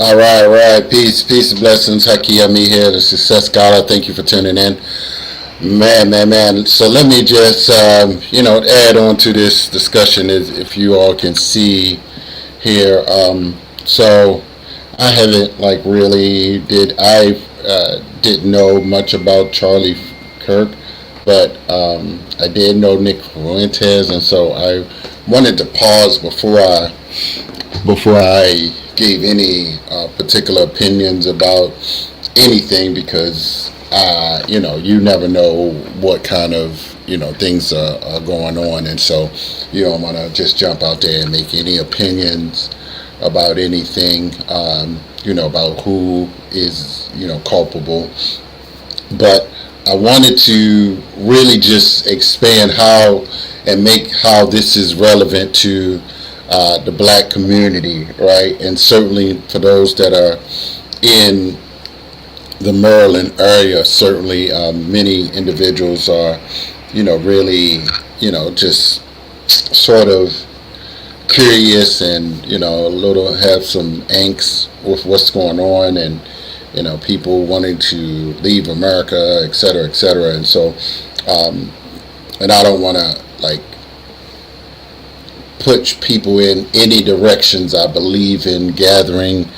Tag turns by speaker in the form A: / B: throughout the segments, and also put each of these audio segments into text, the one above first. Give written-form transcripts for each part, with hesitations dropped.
A: All right. Peace and blessings. Haki Yami here, the Success Scholar. Thank you for tuning in. Man. So let me just, add on to this discussion if you all can see here. So I haven't didn't know much about Charlie Kirk, but I did know Nick Fuentes, and so I wanted to pause before I gave any particular opinions about anything because you never know what kind of things are going on, and so you don't want to just jump out there and make any opinions about anything about who is culpable. But I wanted to really just expand how this is relevant to the black community, right? And certainly for those that are in the Maryland area, certainly many individuals are, really, just sort of curious and, a little have some angst with what's going on and, people wanting to leave America, et cetera, et cetera. And so, and I don't want to put people in any directions. I believe in gathering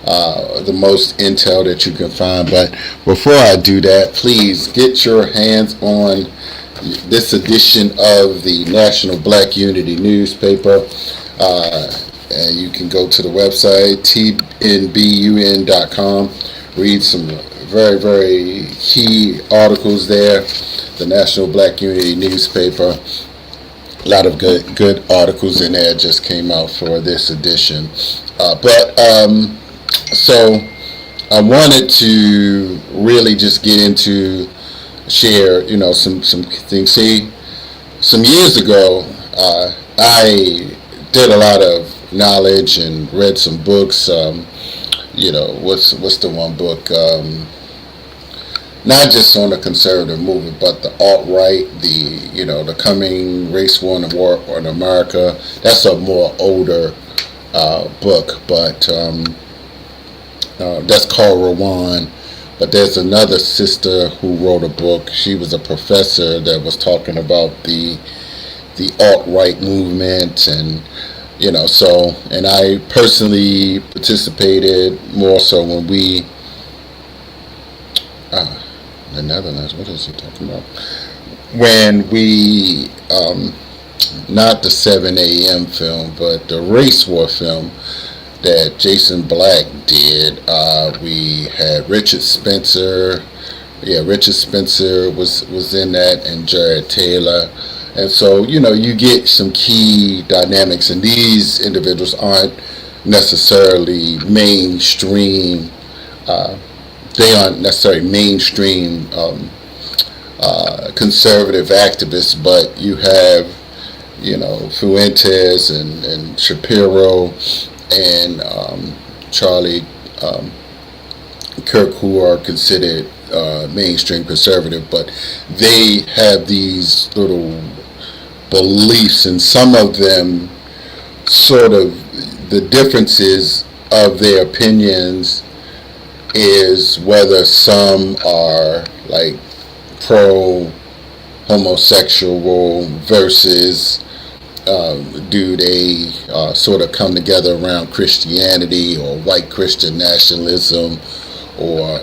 A: the most intel that you can find. But before I do that, please get your hands on this edition of the National Black Unity newspaper. And you can go to the website, tnbun.com, read some very, very key articles there. The National Black Unity newspaper. A lot of good articles in there just came out for this edition. So I wanted to really just get into share, some things. See, some years ago, I did a lot of knowledge and read some books. What's the one book? Not just on the conservative movement, but the alt-right, the coming race war in America. That's a more older book, but that's called Rwan. But there's another sister who wrote a book. She was a professor that was talking about the alt-right movement, and and I personally participated more so when we. The Netherlands, what is he talking about? When we, not the 7 a.m. film, but the race war film that Jason Black did, we had Richard Spencer. Yeah, Richard Spencer was in that, and Jared Taylor. And so, you get some key dynamics, and these individuals aren't necessarily mainstream. They aren't necessarily mainstream conservative activists, but you have, Fuentes and Shapiro and Charlie Kirk, who are considered mainstream conservative, but they have these little beliefs, and some of them sort of the differences of their opinions is whether some are pro homosexual versus do they sort of come together around Christianity or white Christian nationalism, or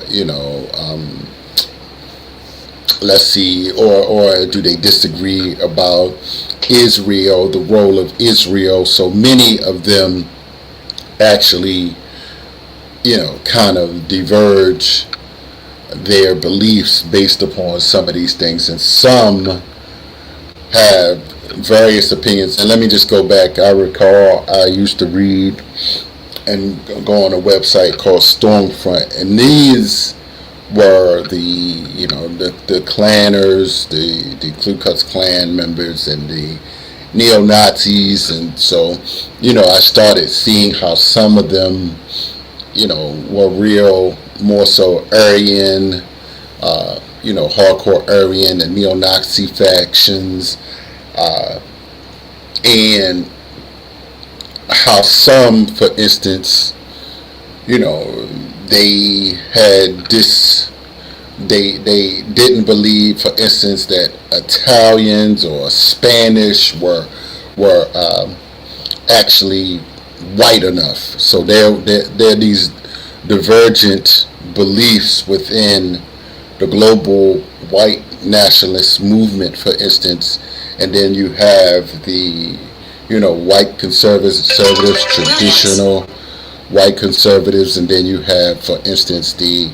A: let's see, or do they disagree about Israel, the role of Israel? So many of them actually kind of diverge their beliefs based upon some of these things, and some have various opinions. And let me just go back. I recall I used to read and go on a website called Stormfront, and these were the Klanners, the Ku Klux Klan members, and the neo-Nazis. And so I started seeing how some of them were real, more so Aryan, hardcore Aryan and neo-Nazi factions, and how some, for instance, you know, they had this. They didn't believe, for instance, that Italians or Spanish were actually white enough. So there are these divergent beliefs within the global white nationalist movement, for instance, and then you have the white conservatives, traditional white conservatives, and then you have, for instance, the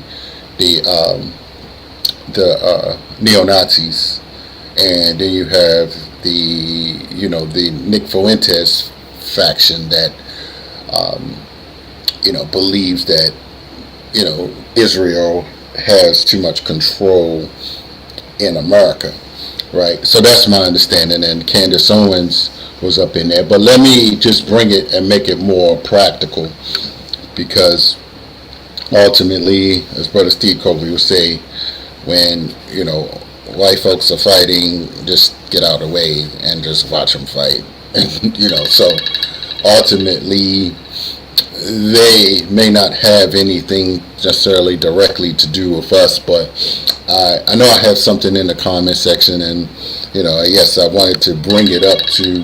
A: neo Nazis, and then you have the Nick Fuentes faction that believes that Israel has too much control in America, right? So that's my understanding, and Candace Owens was up in there. But let me just bring it and make it more practical, because ultimately, as Brother Steve Colby would say, when white folks are fighting, just get out of the way and just watch them fight. And so ultimately, they may not have anything necessarily directly to do with us, but I know I have something in the comment section, and yes, I wanted to bring it up to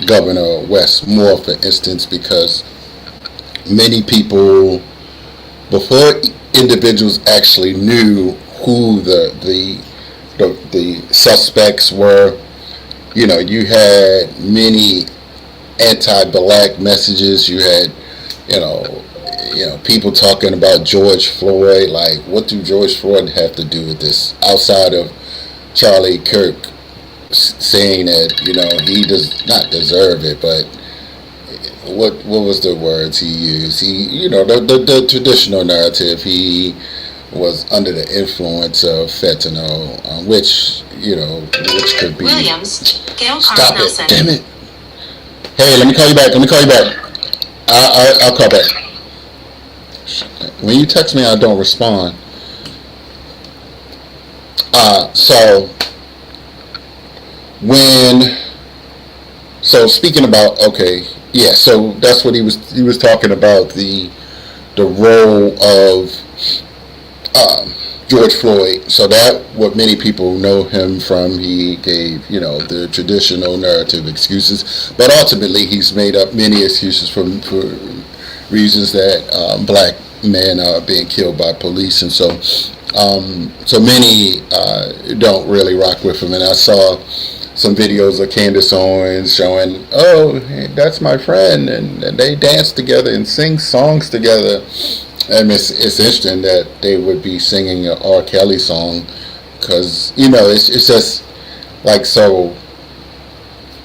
A: Governor Wes Moore, for instance, because many people, before individuals actually knew who the suspects were, you had many anti-black messages. You had people talking about George Floyd. Like, what do George Floyd have to do with this, outside of Charlie Kirk saying that he does not deserve it? But what was the words he used? He the traditional narrative. He was under the influence of fentanyl, which could be.
B: Williams, Gail
A: Stop
B: Nelson.
A: it! Damn it! Hey, let me call you back. I'll call back. When you text me, I don't respond. So speaking about, okay, yeah, so that's what he was talking about, the role of George Floyd. So that what many people know him from. He gave the traditional narrative excuses, but ultimately he's made up many excuses for reasons that black men are being killed by police, and so many don't really rock with him. And I saw some videos of Candace Owens showing, oh, hey, that's my friend, and they dance together and sing songs together. And it's interesting that they would be singing an R. Kelly song, because it's just like, so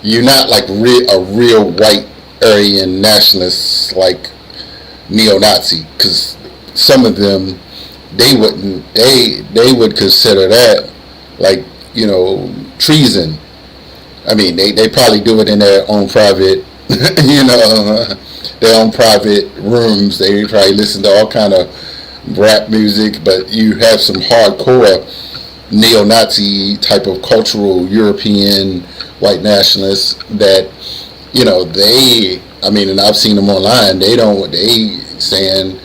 A: you're not like a real white Aryan nationalist like neo-Nazi, because some of them, they would consider that like treason. I mean, they probably do it in their own private their own private rooms. They probably listen to all kind of rap music, but you have some hardcore neo-Nazi type of cultural European white nationalists that and I've seen them online. They saying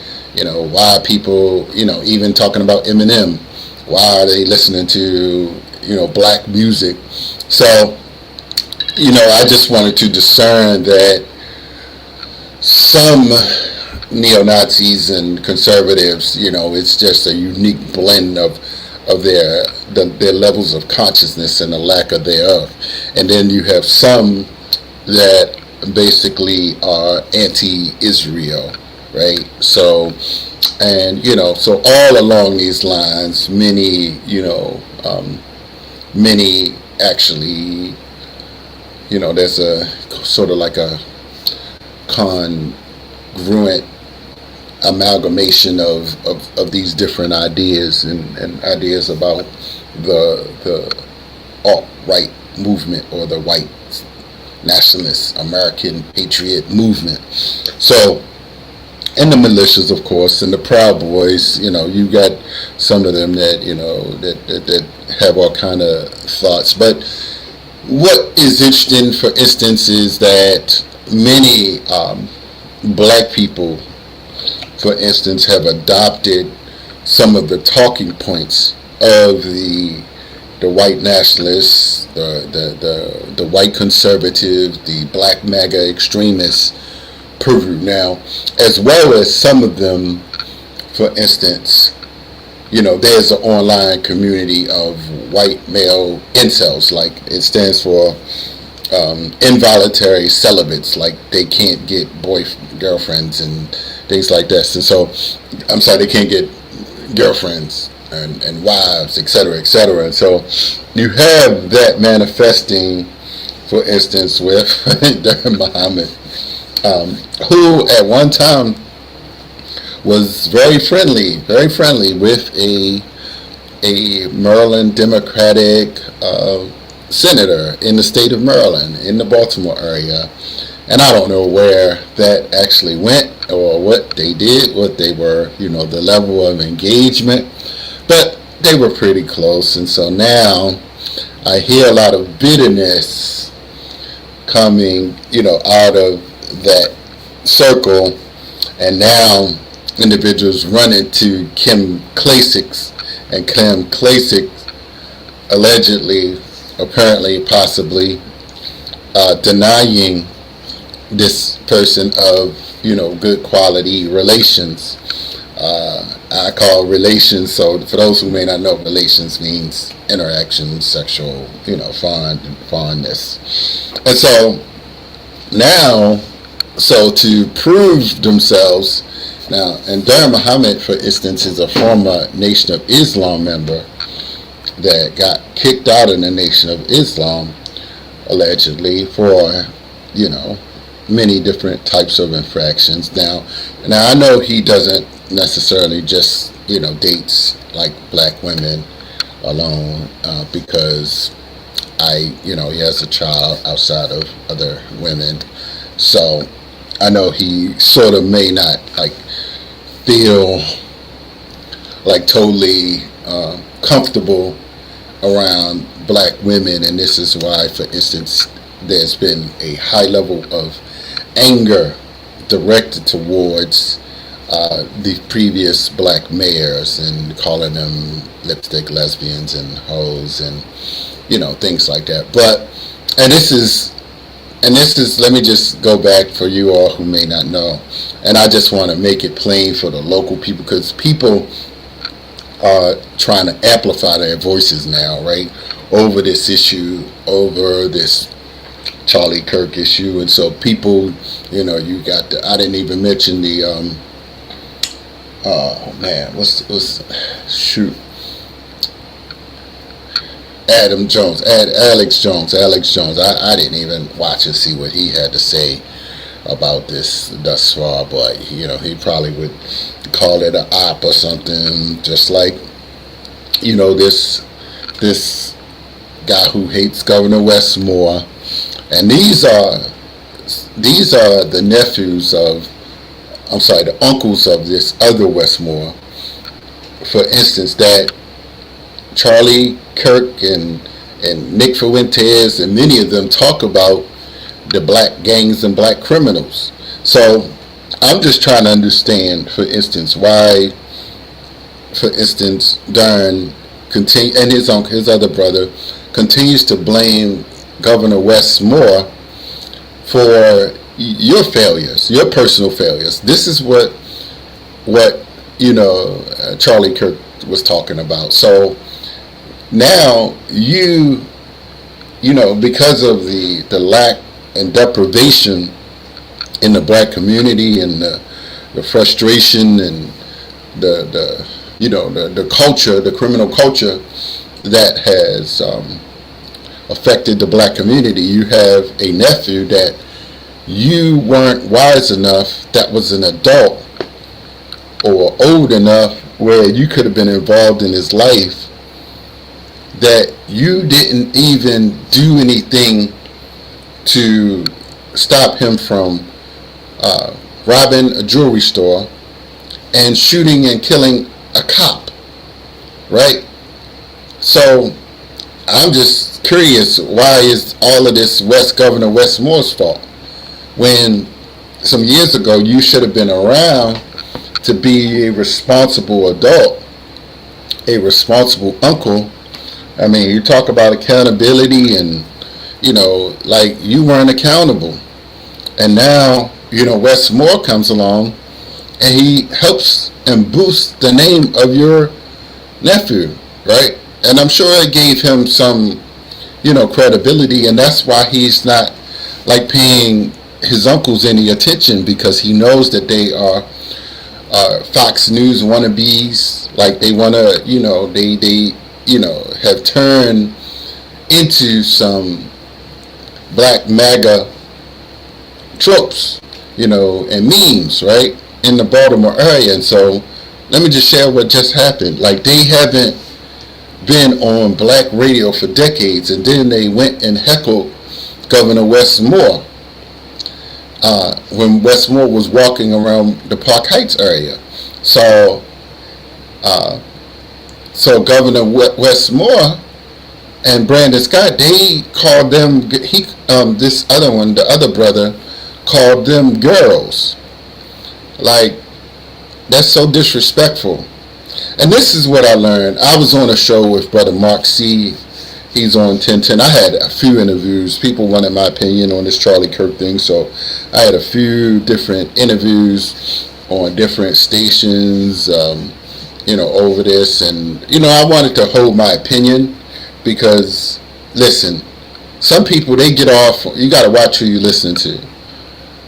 A: why people even talking about Eminem, why are they listening to black music. So I just wanted to discern that some neo-Nazis and conservatives, it's just a unique blend of their levels of consciousness and the lack of thereof. And then you have some that basically are anti-Israel, right? So, and so all along these lines, many actually, there's a sort of like a congruent amalgamation of these different ideas and ideas about the alt-right movement, or the white nationalist American patriot movement. So, and the militias, of course, and the Proud Boys, you got some of them that that have all kind of thoughts. But what is interesting, for instance, is that many black people for instance, have adopted some of the talking points of the white nationalists, the white conservative, the black Maga extremists purview now, as well as some of them, for instance, there's an online community of white male incels, like it stands for involuntary celibates, like they can't get girlfriends and things like this. And so, I'm sorry, they can't get girlfriends and wives, etc., etc. And so you have that manifesting, for instance, with Daren Muhammad, who at one time was very friendly with a Maryland Democratic senator in the state of Maryland, in the Baltimore area. And I don't know where that actually went or what they did, what they were, the level of engagement. But they were pretty close. And so now I hear a lot of bitterness coming, out of that circle. And now individuals running to Kim Klacik, and Kim Klacik allegedly, apparently, possibly denying this person of, good quality relations. I call relations, so for those who may not know, relations means interaction, sexual, fondness. And so now, to prove themselves, now, and Daren Muhammad, for instance, is a former Nation of Islam member that got kicked out of the Nation of Islam, allegedly, for, many different types of infractions. Now I know he doesn't necessarily just, dates like black women alone, because he has a child outside of other women. So I know he sort of may not feel totally comfortable around black women, and this is why, for instance, there's been a high level of anger directed towards the previous black mayors, and calling them lipstick lesbians and hoes and things like that. But this is let me just go back for you all who may not know, and I just want to make it plain for the local people, because people are trying to amplify their voices now, right, over this issue, over this Charlie Kirk issue. And so people, you got I didn't even mention the Alex Jones. I didn't even watch and see what he had to say about this thus far, but he probably would call it an op or something, just like this guy who hates Governor Westmore. And these are the nephews of, the uncles of this other Westmore, for instance, that Charlie Kirk and Nick Fuentes and many of them talk about the black gangs and black criminals. So I'm just trying to understand, for instance, why, for instance, Daren and his other brother continues to blame Governor Westmore for your failures, your personal failures. This is what Charlie Kirk was talking about. So now because of the lack and deprivation in the black community, and the frustration and the culture, the criminal culture that has affected the black community, you have a nephew that you weren't wise enough, that was an adult or old enough where you could have been involved in his life, that you didn't even do anything to stop him from robbing a jewelry store and shooting and killing a cop, right? So I'm just curious, why is all of this Governor Westmore's fault, when some years ago you should have been around to be a responsible adult, a responsible uncle. I mean, you talk about accountability, and like, you weren't accountable, and now Westmore comes along and he helps and boosts the name of your nephew, right? And I'm sure it gave him some credibility, and that's why he's not like paying his uncles any attention, because he knows that they are Fox News wannabes. Like, they want to, they have turned into some black Maga tropes, and memes, right, in the Baltimore area. And so, let me just share what just happened. Like, they haven't been on black radio for decades, and then they went and heckled Governor Westmore when Westmore was walking around the Park Heights area. So Governor Westmore and Brandon Scott, they called them, this other one, the other brother, called them girls. Like, that's so disrespectful. And this is what I learned. I was on a show with Brother Mark C. He's on 1010. I had a few interviews. People wanted my opinion on this Charlie Kirk thing, so I had a few different interviews on different stations, over this. And, I wanted to hold my opinion because, listen, some people, they get off. You got to watch who you listen to.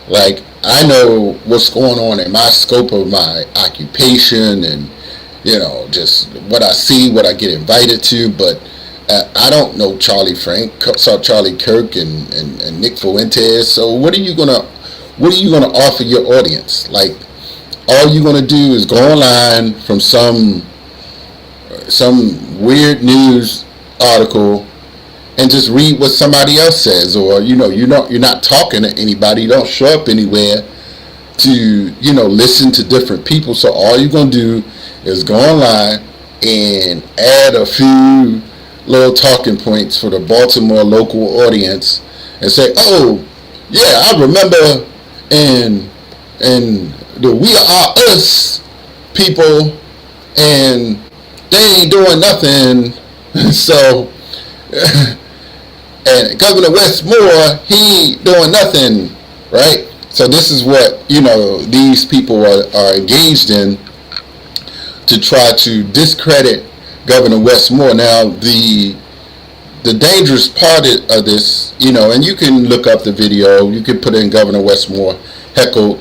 A: Like, I know what's going on in my scope of my occupation and, just what I see, what I get invited to, but I don't know Charlie Kirk and Nick Fuentes. So what are you gonna offer your audience? Like, all you're gonna do is go online from some weird news article and just read what somebody else says, or you're not talking to anybody. You don't show up anywhere to listen to different people. So all you're gonna do is go online and add a few little talking points for the Baltimore local audience and say, oh yeah, I remember in the We Are Us people, and they ain't doing nothing. So and Governor Westmore, he doing nothing, right? So this is what these people are engaged in, to try to discredit Governor Westmore. Now, the dangerous part of this, and you can look up the video, you can put in Governor Westmore heckled,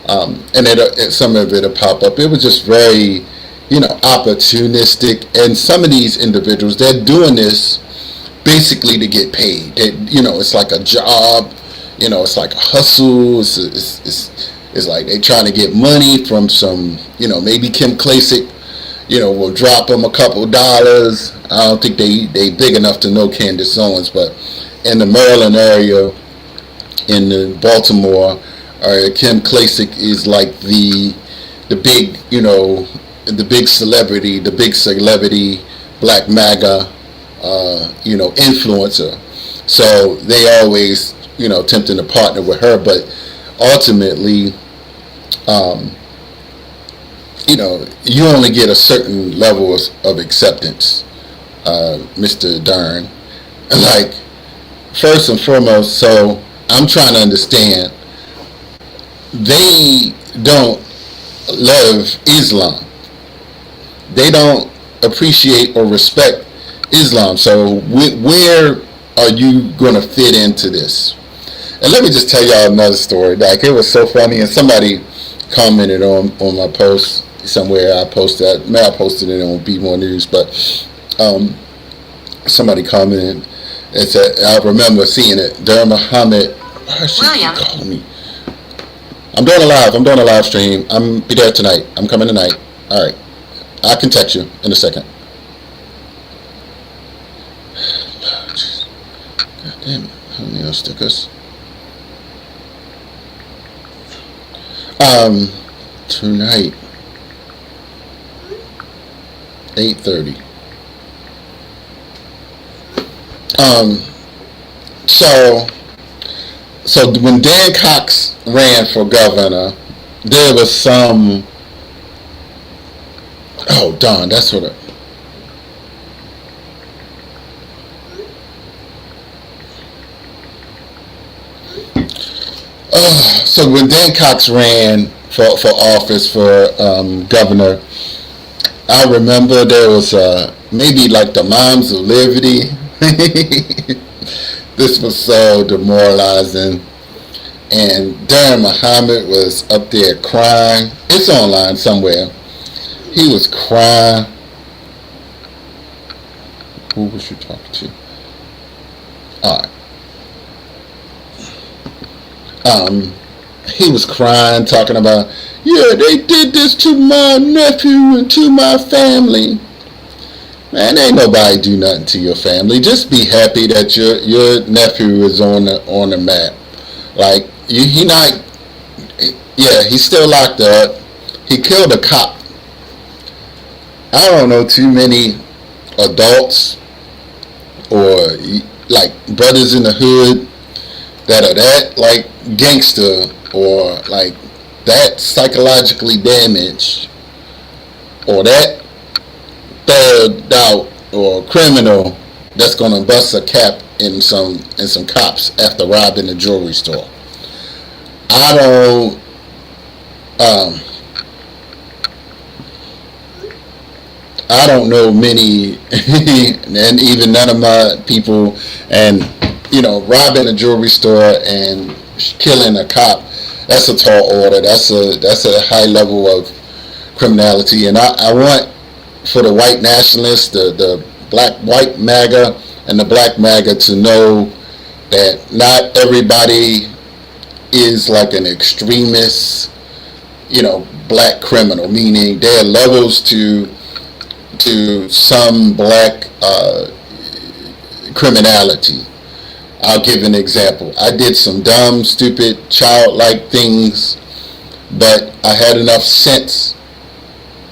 A: and some of it will pop up. It was just very, opportunistic, and some of these individuals, they're doing this basically to get paid. It's like a job, it's like a hustle. It's like they trying to get money from some, maybe Kim Klacik, will drop them a couple dollars. I don't think they big enough to know Candace Owens, but in the Maryland area, in the Baltimore area, Kim Klacik is like the big, the big celebrity, black MAGA, influencer. So they always, attempting to partner with her, but ultimately, you only get a certain level of acceptance, Mr. Daren. Like, first and foremost, so I'm trying to understand, they don't love Islam. They don't appreciate or respect Islam. So where are you going to fit into this? And let me just tell y'all another story. Like, it was so funny, and somebody commented on my post somewhere. I posted it on Be More News, but somebody commented and said, I remember seeing it. Darren Muhammad, why is she calling me? I'm doing a live stream. I'm be there tonight. I'm coming tonight. All right, I can text you in a second. God damn it! How many stickers? Tonight, 8:30. So when Dan Cox ran for governor, there was some Oh, darn, that's what. So when Dan Cox ran for office for governor, I remember there was maybe like the Moms of Liberty. This was so demoralizing. And Daren Muhammad was up there crying. It's online somewhere. He was crying. Who was you talking to? All right. He was crying, talking about, yeah, they did this to my nephew and to my family. Man, ain't nobody do nothing to your family. Just be happy that your nephew is on the map. Like he not, yeah, he's still locked up. He killed a cop. I don't know too many adults or like brothers in the hood that are that like gangster or like that psychologically damaged or that thugged out or criminal that's gonna bust a cap in some cops after robbing a jewelry store. I don't I don't know many and even none of my people, and robbing a jewelry store and killing a cop, that's a tall order. That's a high level of criminality. And I want for the white nationalists, the white Maga and the black Maga to know that not everybody is like an extremist, black criminal, meaning there are levels to some black criminality. I'll give an example. I did some dumb, stupid, childlike things, but I had enough sense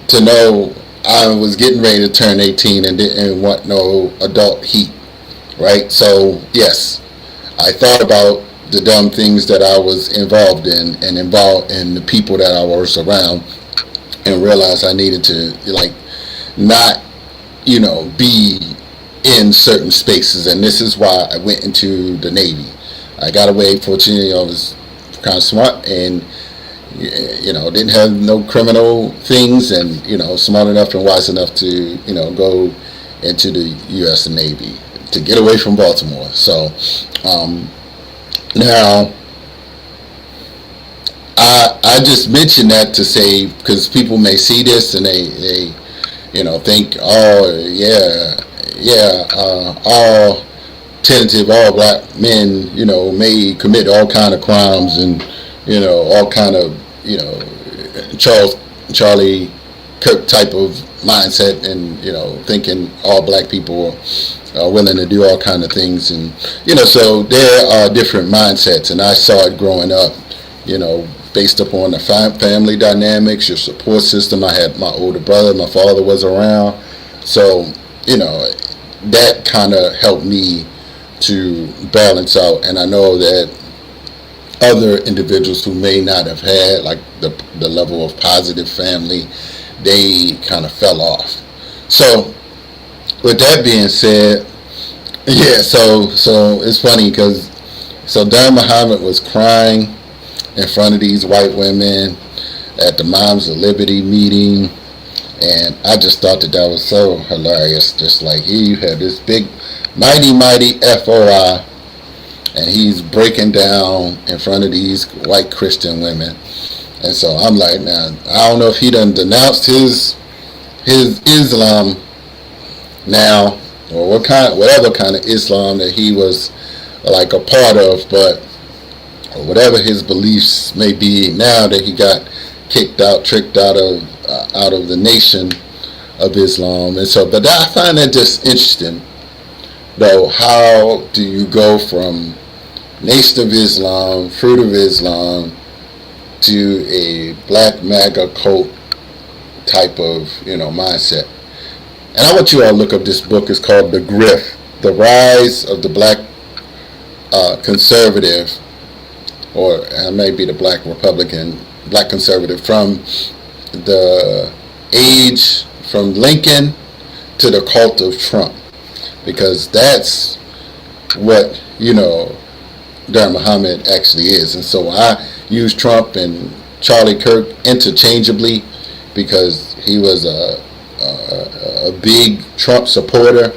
A: to know I was getting ready to turn 18 and didn't want no adult heat, right? So, yes, I thought about the dumb things that I was involved in and involved in the people that I was around, and realized I needed to, not, be in certain spaces. And this is why I went into the Navy. I got away. Fortunately, I was kind of smart and didn't have no criminal things, and smart enough and wise enough to go into the U.S. Navy to get away from Baltimore. So now I just mention that to say, because people may see this and they think, oh yeah, all tentative, all black men, may commit all kind of crimes and, all kind of, Charlie Kirk type of mindset, and, thinking all black people are willing to do all kind of things. And, so there are different mindsets, and I saw it growing up, based upon the family dynamics, your support system. I had my older brother, my father was around. So, that kind of helped me to balance out. And I know that other individuals who may not have had like the level of positive family, they kind of fell off. So with that being said, yeah, so it's funny because Daren Muhammad was crying in front of these white women at the Moms of Liberty meeting, and I just thought that was so hilarious. Just like, here you have this big mighty FOI, and he's breaking down in front of these white Christian women. And so I'm like, now, I don't know if he done denounced his Islam now, or whatever kind of Islam that he was like a part of, but or whatever his beliefs may be now that he got kicked out, tricked out of the nation of Islam. And so, but I find that just interesting, though. How do you go from Nation of Islam, Fruit of Islam, to a black MAGA cult type of mindset? And I want you all to look up this book. It's called The Grift: The Rise of the Black Conservative, or maybe the Black Republican, Black Conservative, from the age from Lincoln to the cult of Trump, because that's what, Daren Muhammad actually is. And so I use Trump and Charlie Kirk interchangeably because he was a big Trump supporter.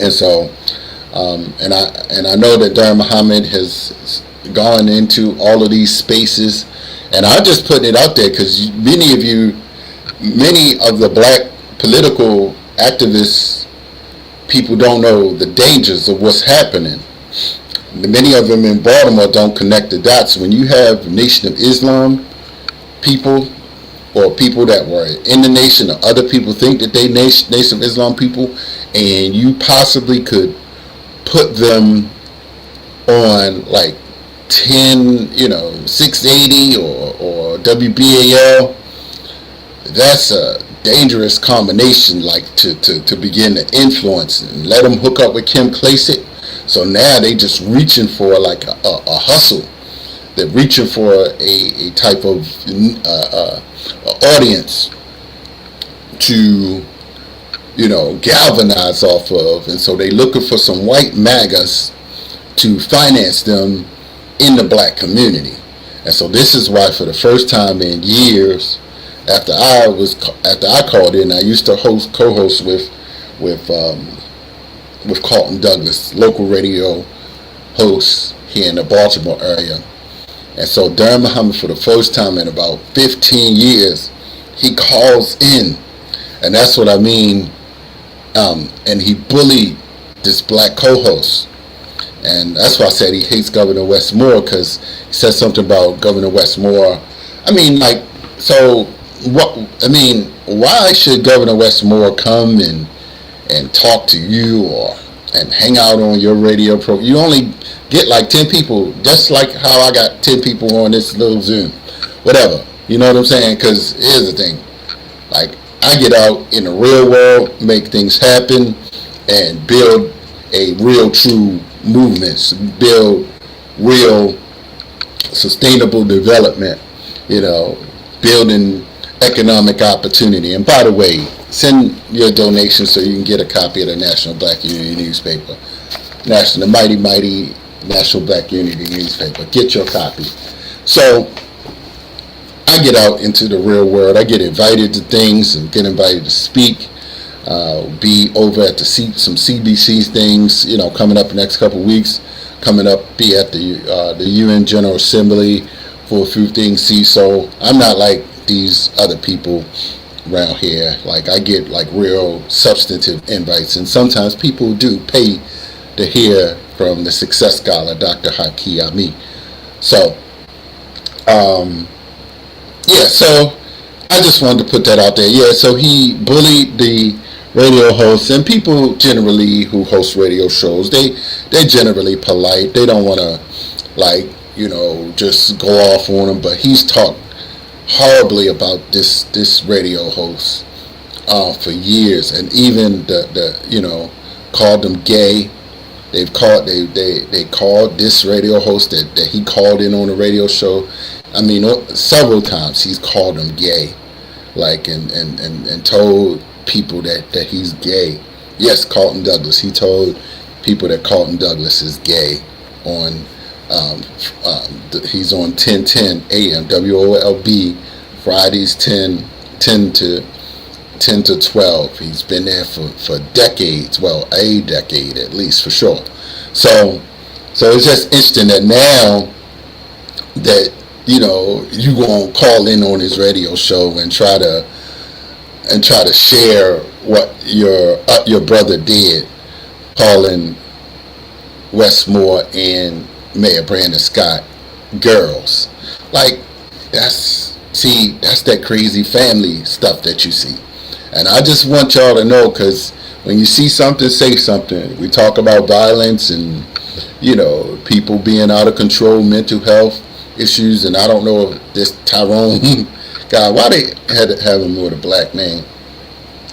A: And so and I know that Daren Muhammad has gone into all of these spaces, and I'm just putting it out there because many of the black political activists, people don't know the dangers of what's happening. Many of them in Baltimore don't connect the dots. When you have Nation of Islam people, or people that were in the nation, or other people think that they Nation of Islam people, and you possibly could put them on like 680 or WBAL, that's a dangerous combination, like to begin to influence and let them hook up with Kim Klacik. So now they just reaching for like a hustle. They're reaching for a type of audience to galvanize off of, and so they looking for some white Magas to finance them in the black community. And so this is why, for the first time in years, after I called in, I used to co-host with Carlton Douglas, local radio host here in the Baltimore area. And so Daren Muhammad, for the first time in about 15 years, he calls in, and that's what I mean. And he bullied this black co-host. And that's why I said he hates Governor Westmore, because he said something about Governor Westmore. Why should Governor Westmore come and talk to you and hang out on your radio program? You only get like 10 people, just like how I got 10 people on this little Zoom. Whatever. You know what I'm saying? Because here's the thing. Like, I get out in the real world, make things happen, and build a real true movements, build real sustainable development, building economic opportunity. And by the way, send your donations so you can get a copy of the National Black Unity newspaper, the mighty National Black Unity newspaper. Get your copy. So I get out into the real world. I get invited to things and get invited to speak. Be over at some CBC things, coming up the next couple of weeks. Coming up, be at the UN General Assembly for a few things. So I'm not like these other people around here. Like, I get like real substantive invites, and sometimes people do pay to hear from the success scholar, Dr. Haki Ami. So, so I just wanted to put that out there. Yeah, so he bullied the radio hosts, and people generally who host radio shows, they're generally polite. They don't want to just go off on him, but he's talked horribly about this radio host for years, and even the called them gay. They called this radio host that he called in on a radio show. I mean, several times he's called him gay, like and told people that he's gay. Yes, Carlton Douglas. He told people that Carlton Douglas is gay on he's on 10:10 a.m. WOLB Fridays 10 to 12. He's been there for decades. Well, a decade at least, for sure. So it's just interesting that now that you gonna call in on his radio show and try to share what your brother did, calling Westmore and Mayor Brandon Scott girls. Like, that's that crazy family stuff that you see. And I just want y'all to know, because when you see something, say something. We talk about violence and people being out of control, mental health issues, and I don't know if this Tyrone guy, why they had to have him with a black name,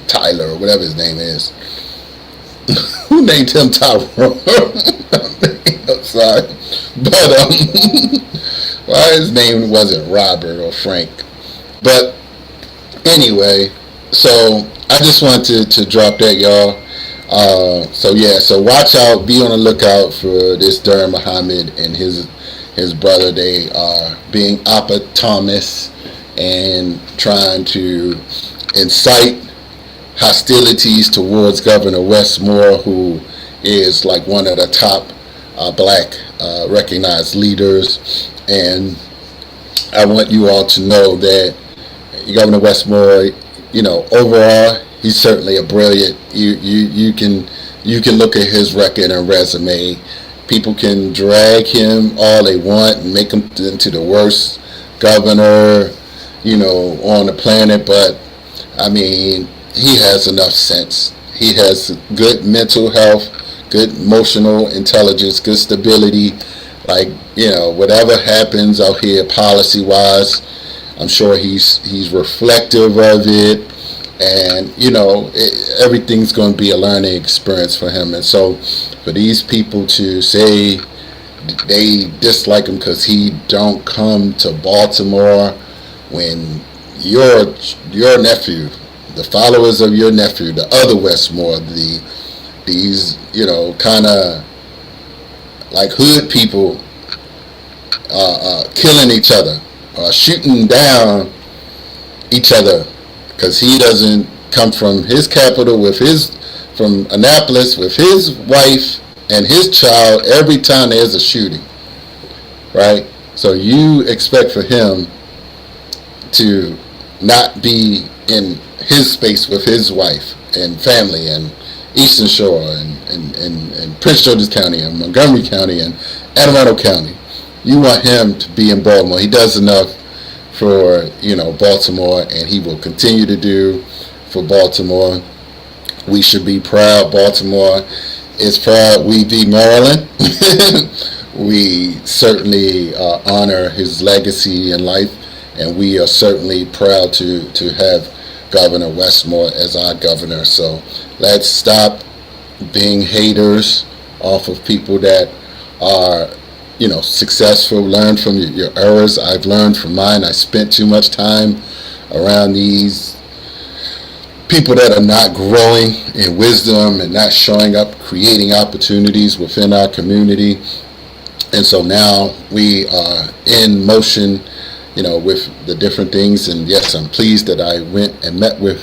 A: Tyler or whatever his name is. Who named him Tyrone? I'm sorry, but why his name wasn't Robert or Frank? But anyway, So I just wanted to drop that, y'all. So watch out, be on the lookout for this Daren Muhammad and his brother. They are being opportunists and trying to incite hostilities towards Governor Westmore, who is like one of the top black recognized leaders. And I want you all to know that Governor Westmore, overall, he's certainly a brilliant. You can look at his record and resume. People can drag him all they want and make him into the worst governor, on the planet. But I mean, he has enough sense. He has good mental health, good emotional intelligence, good stability. Like, whatever happens out here policy wise, I'm sure he's reflective of it, and everything's going to be a learning experience for him. And so, for these people to say they dislike him because he don't come to Baltimore, when your nephew, the followers of your nephew, the other Westmore, these kind of like hood people, killing each other, shooting down each other, because he doesn't come from his capital from Annapolis with his wife and his child every time there's a shooting, right? So you expect for him to not be in his space with his wife and family and Eastern Shore and Prince George's County and Montgomery County and Anne Arundel County. You want him to be in Baltimore. He does enough for Baltimore, and he will continue to do for Baltimore. We should be proud. Baltimore is proud. We be Maryland. We certainly honor his legacy in life, and we are certainly proud to have Governor Westmore as our governor. So let's stop being haters off of people that are successful. Learn from your errors. I've learned from mine. I spent too much time around these people that are not growing in wisdom and not showing up, creating opportunities within our community. And so now we are in motion, with the different things. And yes, I'm pleased that I went and met with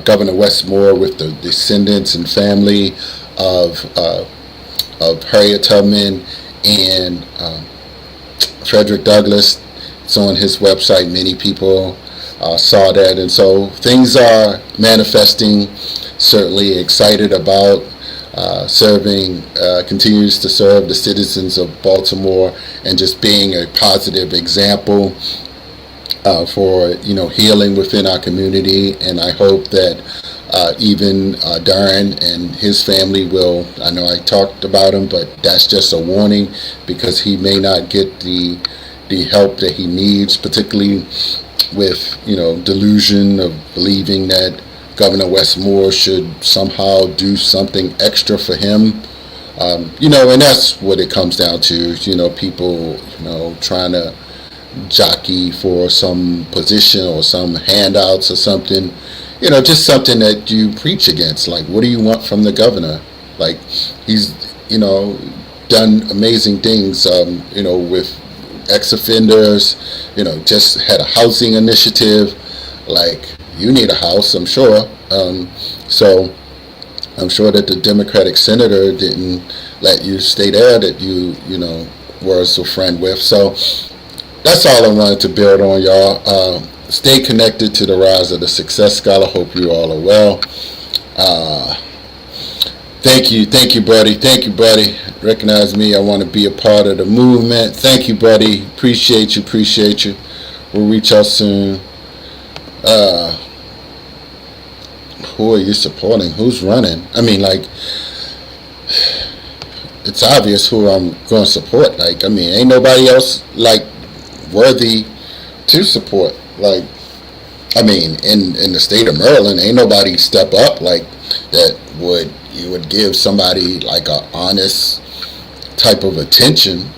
A: Governor Westmore, with the descendants and family of Harriet Tubman and Frederick Douglass. It's on his website. Many people saw that, and so things are manifesting. Certainly excited about continues to serve the citizens of Baltimore, and just being a positive example for healing within our community. And I hope that even Daren and his family will. I know I talked about him, but that's just a warning, because he may not get the help that he needs, particularly with delusion of believing that Governor Westmore should somehow do something extra for him. And that's what it comes down to. People trying to jockey for some position or some handouts or something. Just something that you preach against. Like, what do you want from the governor? Like, he's done amazing things. With ex-offenders. Just had a housing initiative. Like, you need a house, I'm sure. So I'm sure that the Democratic senator didn't let you stay there that you were a friend with. So that's all I wanted to build on, y'all. Stay connected to the Rise of the Success Scholar. Hope you all are well. Thank you, buddy. Recognize me. I want to be a part of the movement. Thank you, buddy. Appreciate you. We'll reach out soon. Who are you supporting? Who's running? I mean, like, it's obvious who I'm going to support. Like, I mean, ain't nobody else, like, worthy to support. Like, I mean, in the state of Maryland, ain't nobody step up like that you would give somebody like a honest type of attention.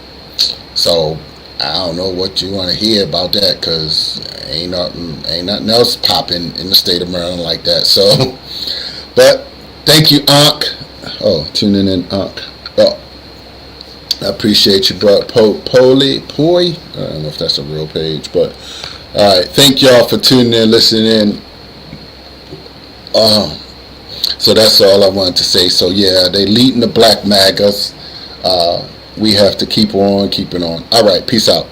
A: So I don't know what you want to hear about that, because ain't nothing else popping in the state of Maryland like that. So, but thank you, Unc. Oh, tuning in, Unc. Oh, I appreciate you, bro. Poi. I don't know if that's a real page, but all right. Thank y'all for tuning in, listening in. So that's all I wanted to say. So yeah, they leading the black magas. We have to keep on keeping on. All right, peace out.